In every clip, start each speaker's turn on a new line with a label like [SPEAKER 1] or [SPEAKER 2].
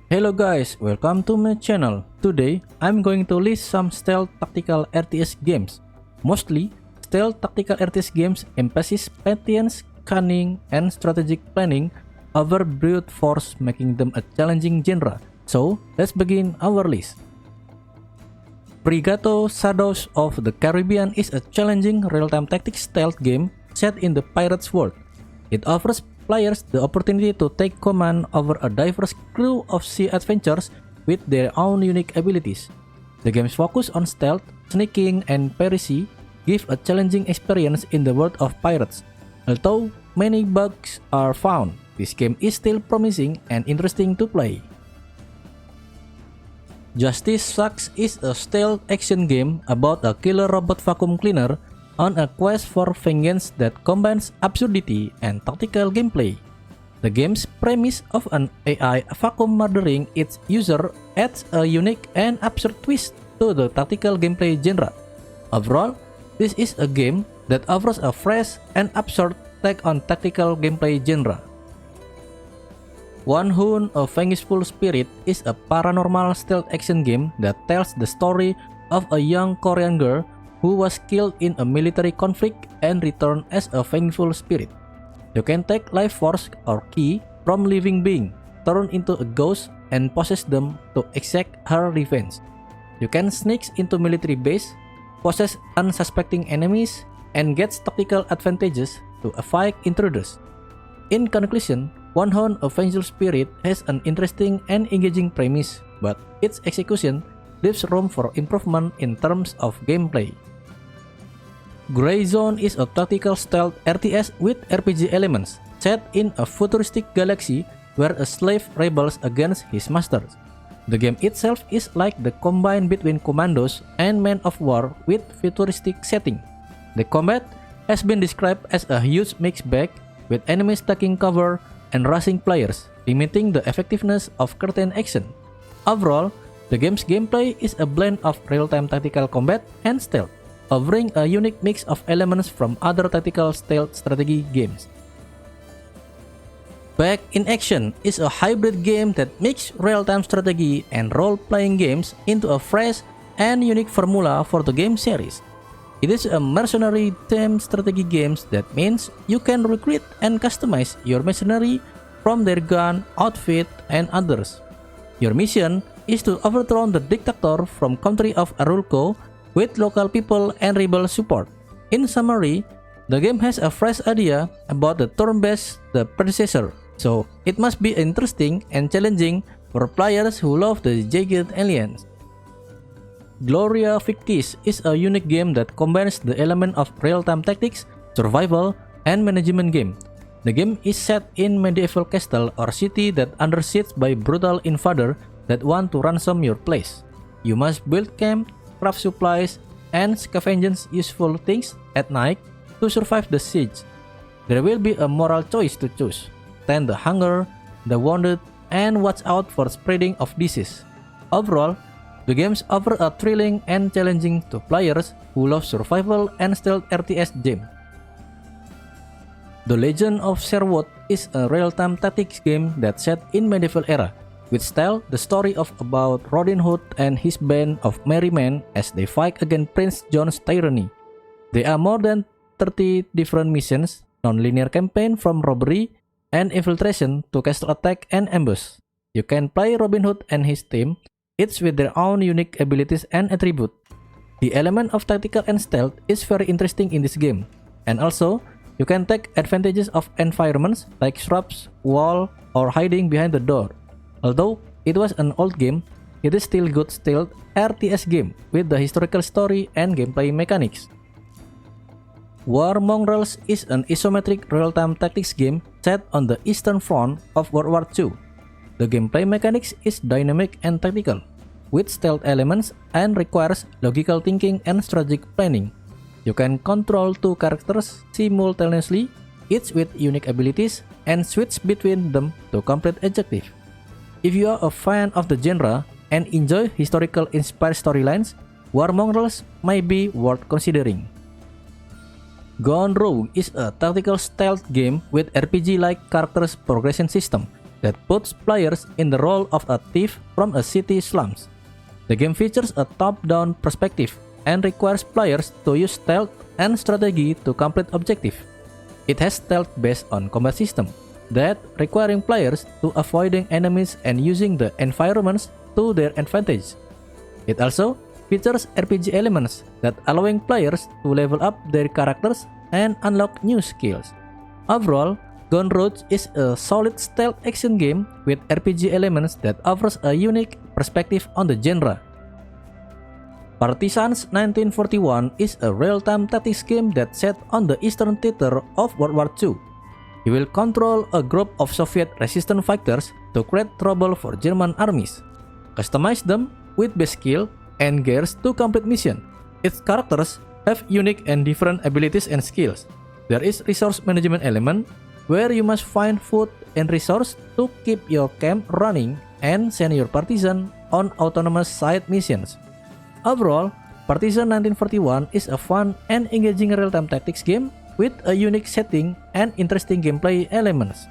[SPEAKER 1] Hello guys, welcome to my channel. Today, I'm going to list some stealth tactical RTS games. Mostly, stealth tactical RTS games emphasize patience, cunning, and strategic planning over brute force, making them a challenging genre. So, let's begin our list. Frigato Shadows of the Caribbean is a challenging real-time tactics stealth game set in the pirates world. It offers players the opportunity to take command over a diverse crew of sea adventurers with their own unique abilities. The game's focus on stealth, sneaking, and piracy give a challenging experience in the world of pirates. Although many bugs are found, this game is still promising and interesting to play. Justice Sucks is a stealth action game about a killer robot vacuum cleaner on a quest for vengeance that combines absurdity and tactical gameplay. The game's premise of an AI vacuum murdering its user adds a unique and absurd twist to the tactical gameplay genre. Overall, this is a game that offers a fresh and absurd take on tactical gameplay genre. Wonhon, a Vengeful Spirit is a paranormal stealth action game that tells the story of a young Korean girl who was killed in a military conflict and returned as a vengeful spirit. You can take life force or ki from living being, turn into a ghost, and possess them to exact her revenge. You can sneak into military base, possess unsuspecting enemies, and get tactical advantages to avoid intruders. In conclusion, Wonhon, a Vengeful Spirit has an interesting and engaging premise, but its execution leaves room for improvement in terms of gameplay. Gray Zone is a tactical stealth RTS with RPG elements, set in a futuristic galaxy where a slave rebels against his masters. The game itself is like the combine between Commandos and Man of War with futuristic setting. The combat has been described as a huge mixed bag, with enemies taking cover and rushing players, limiting the effectiveness of curtain action. Overall, the game's gameplay is a blend of real-time tactical combat and stealth, offering a unique mix of elements from other tactical stealth strategy games. Back in Action is a hybrid game that mixes real-time strategy and role-playing games into a fresh and unique formula for the game series. It is a mercenary-themed strategy game that means you can recruit and customize your mercenary from their gun, outfit, and others. Your mission is to overthrow the dictator from country of Arulco with local people and rebel support. In summary, the game has a fresh idea about the turn-based the predecessor, so it must be interesting and challenging for players who love the Jagged aliens. Gloria Victis is a unique game that combines the element of real-time tactics, survival, and management game. The game is set in medieval castle or city that under siege by brutal invader that want to ransom your place. You must build camp, craft supplies, and scavenge useful things at night to survive the siege. There will be a moral choice to choose: tend the hunger, the wounded, and watch out for spreading of disease. Overall, the games offer a thrilling and challenging to players who love survival and stealth RTS game. The Legend of Sherwood is a real-time tactics game that's set in medieval era, which tells the story of about Robin Hood and his band of merry men as they fight against Prince John's tyranny. There are more than 30 different missions, non-linear campaign from robbery and infiltration to castle attack and ambush. You can play Robin Hood and his team, each with their own unique abilities and attributes. The element of tactical and stealth is very interesting in this game, and also you can take advantages of environments like shrubs, wall, or hiding behind the door. Although it was an old game, it is still good stealth RTS game with the historical story and gameplay mechanics. War Mongrels is an isometric real-time tactics game set on the Eastern Front of World War II. The gameplay mechanics is dynamic and tactical, with stealth elements and requires logical thinking and strategic planning. You can control two characters simultaneously, each with unique abilities, and switch between them to complete objective. If you are a fan of the genre and enjoy historical inspired storylines, War Mongrels might be worth considering. Gone Rogue is a tactical stealth game with RPG-like characters progression system that puts players in the role of a thief from a city slums. The game features a top-down perspective and requires players to use stealth and strategy to complete objective. It has stealth based on combat system that requiring players to avoiding enemies and using the environments to their advantage. It also features RPG elements that allowing players to level up their characters and unlock new skills. Overall, Gone Road is a solid stealth action game with RPG elements that offers a unique perspective on the genre. Partisans 1941 is a real-time tactics game that's set on the eastern theater of World War II. You will control a group of Soviet resistance fighters to create trouble for German armies, customize them with base skill and gears to complete mission. Its characters have unique and different abilities and skills. There is resource management element, where you must find food and resource to keep your camp running and send your partisan on autonomous side missions. Overall, Partisan 1941 is a fun and engaging real-time tactics game with a unique setting and interesting gameplay elements.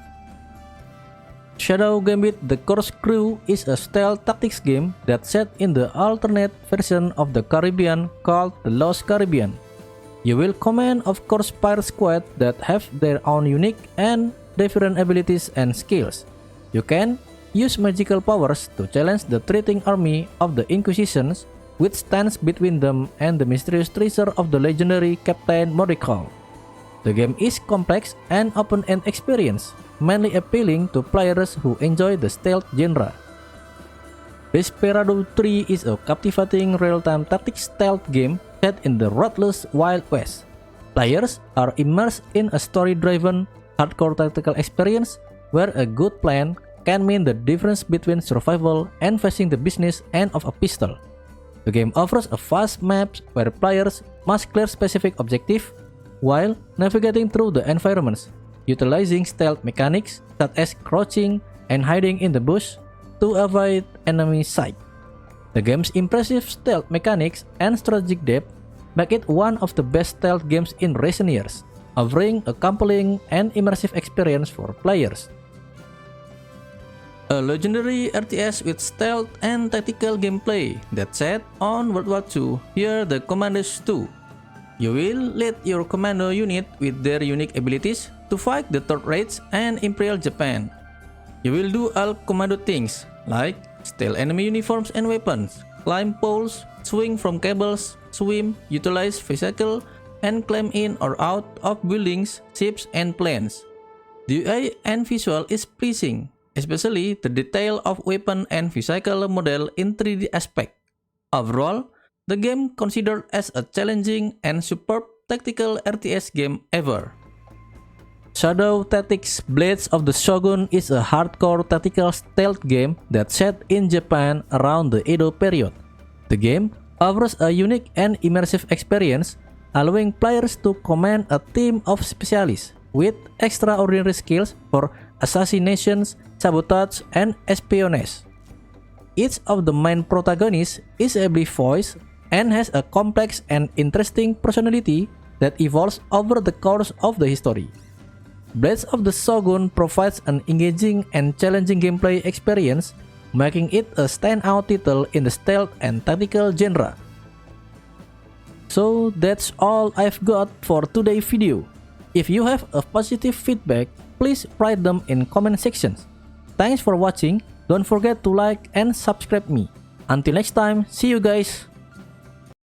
[SPEAKER 1] Shadow Gambit: The Corkscrew is a stealth tactics game that's set in the alternate version of the Caribbean called The Lost Caribbean. You will command of course pirate squad that have their own unique and different abilities and skills. You can use magical powers to challenge the threatening army of the Inquisitions, which stands between them and the mysterious treasure of the legendary Captain Mongrels. The game is complex and open-end experience, mainly appealing to players who enjoy the stealth genre. Desperados III is a captivating real-time tactics stealth game set in the ruthless Wild West. Players are immersed in a story-driven, hardcore tactical experience where a good plan can mean the difference between survival and facing the business end of a pistol. The game offers a vast map where players must clear specific objectives while navigating through the environments, utilizing stealth mechanics such as crouching and hiding in the bush to avoid enemy sight. The game's impressive stealth mechanics and strategic depth make it one of the best stealth games in recent years, offering a compelling and immersive experience for players. A legendary RTS with stealth and tactical gameplay that's set on World War II, here the Commandos 2. You will lead your commando unit with their unique abilities to fight the Third Reich and Imperial Japan. You will do all commando things like steal enemy uniforms and weapons, climb poles, swing from cables, swim, utilize vehicle, and climb in or out of buildings, ships, and planes. The UI and visual is pleasing, especially the detail of weapon and vehicle model in 3D aspect. Overall, the game considered as a challenging and superb tactical RTS game ever. Shadow Tactics: Blades of the Shogun is a hardcore tactical stealth game that's set in Japan around the Edo period. The game offers a unique and immersive experience, allowing players to command a team of specialists with extraordinary skills for assassinations, sabotage, and espionage. Each of the main protagonists is ably voiced and has a complex and interesting personality that evolves over the course of the history. Blades of the Shogun provides an engaging and challenging gameplay experience, making it a standout title in the stealth and tactical genre. So that's all I've got for today's video. If you have a positive feedback, please write them in comment sections. Thanks for watching. Don't forget to like and subscribe me. Until next time, see you guys.